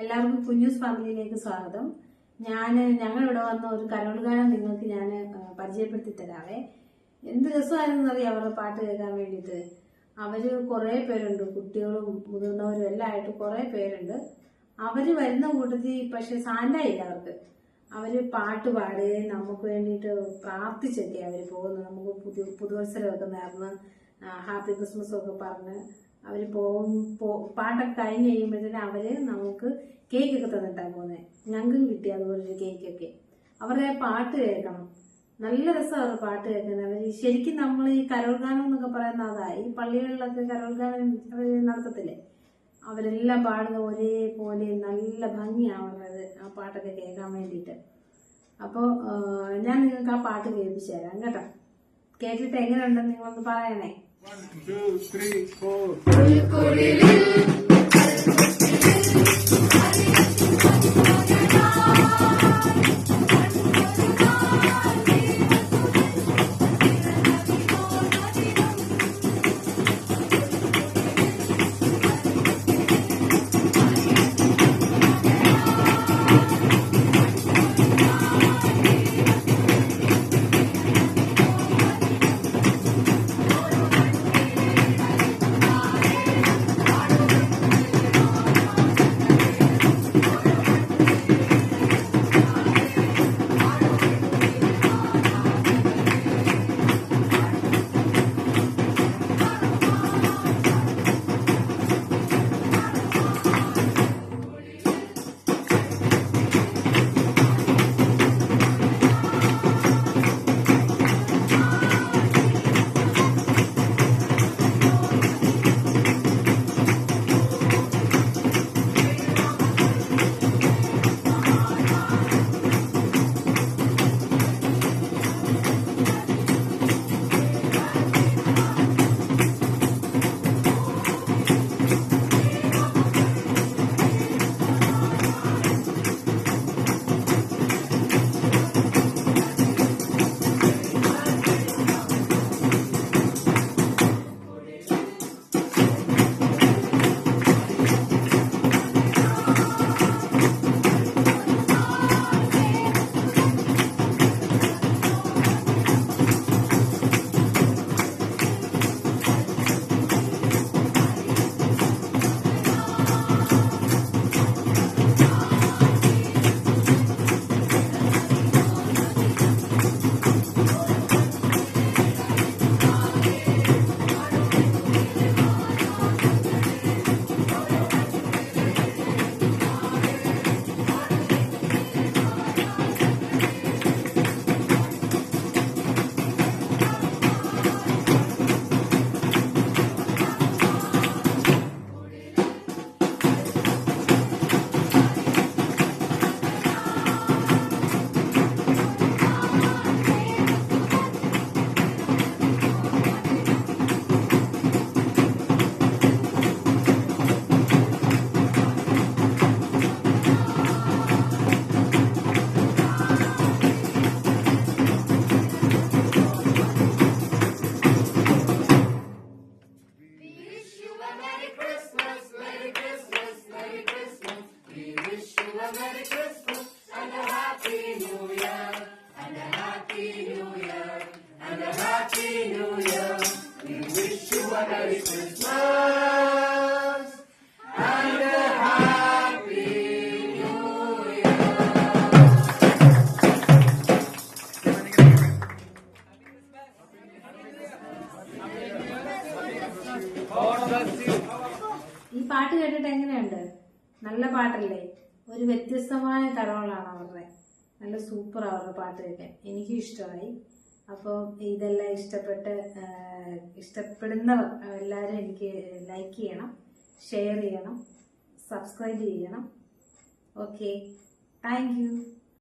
എല്ലാവർക്കും കുഞ്ഞൂസ് ഫാമിലിയിലേക്ക് സ്വാഗതം. ഞങ്ങളിവിടെ വന്ന ഒരു കരോൾ ഗാനം നിങ്ങൾക്ക് ഞാൻ പരിചയപ്പെടുത്തി തരാവേ. എന്ത് രസമായിരുന്നറിയാം അവരുടെ പാട്ട് കേൾക്കാൻ വേണ്ടിയിട്ട്. അവര് കുറെ പേരുണ്ട്, കുട്ടികളും മുതിർന്നവരും എല്ലാം ആയിട്ട് കുറെ പേരുണ്ട്. അവര് വരുന്ന കൂട്ടത്തിൽ പക്ഷെ സാന്റായില്ല അവർക്ക്. അവര് പാട്ട് പാടുകയും നമുക്ക് വേണ്ടിയിട്ട് പ്രാർത്ഥിച്ചൊക്കെ അവര് പോകുന്നത്. നമുക്ക് പുതുവത്സരമൊക്കെ നേർന്ന് ഹാപ്പി ക്രിസ്മസ് ഒക്കെ പറഞ്ഞ് അവര് പാട്ടൊക്കെ കഴിഞ്ഞ് കഴിയുമ്പോഴത്തേനും അവര് നമുക്ക് കേക്കൊക്കെ തന്നിട്ടാണ് പോകുന്നത്. ഞങ്ങൾക്കും കിട്ടി അതുപോലൊരു കേക്കൊക്കെ. അവരുടെ പാട്ട് കേൾക്കണം, നല്ല രസമാണ് അവരുടെ പാട്ട് കേൾക്കുന്നത്. അവര് ശരിക്കും നമ്മൾ ഈ കരോൾ ഗാനം എന്നൊക്കെ പറയുന്ന അതാ, ഈ പള്ളികളിലൊക്കെ കരോൾ ഗാനം നടത്തത്തില്ലേ, അവരെല്ലാം പാടുന്ന ഒരേപോലെ നല്ല ഭംഗിയാവുന്നത് ആ പാട്ടൊക്കെ കേൾക്കാൻ വേണ്ടിയിട്ട്. അപ്പോൾ ഞാൻ നിങ്ങൾക്ക് ആ പാട്ട് കേൾപ്പിച്ചു തരാം കേട്ടോ. കേട്ടിട്ട് എങ്ങനെയുണ്ടെന്ന് നിങ്ങളൊന്ന് പറയണേ. 1, 2, 3, 4. Merry Christmas and a Happy New Year, and a Happy New Year, and a Happy New Year. We wish you a Merry Christmas and a Happy New Year. ഈ പാട്ട് കേട്ടിട്ട് എങ്ങനെയുണ്ട്? നല്ല പാട്ടല്ലേ? ഒരു വ്യത്യസ്തമായ കരോളാണ് അവരുടെ. നല്ല സൂപ്പർ അവരുടെ പാട്ട് കേൾക്കാൻ എനിക്കും ഇഷ്ടമായി. അപ്പോൾ ഇതെല്ലാം ഇഷ്ടപ്പെടുന്നവർ എല്ലാവരും എനിക്ക് ലൈക്ക് ചെയ്യണം, ഷെയർ ചെയ്യണം, സബ്സ്ക്രൈബ് ചെയ്യണം. Okay, thank you.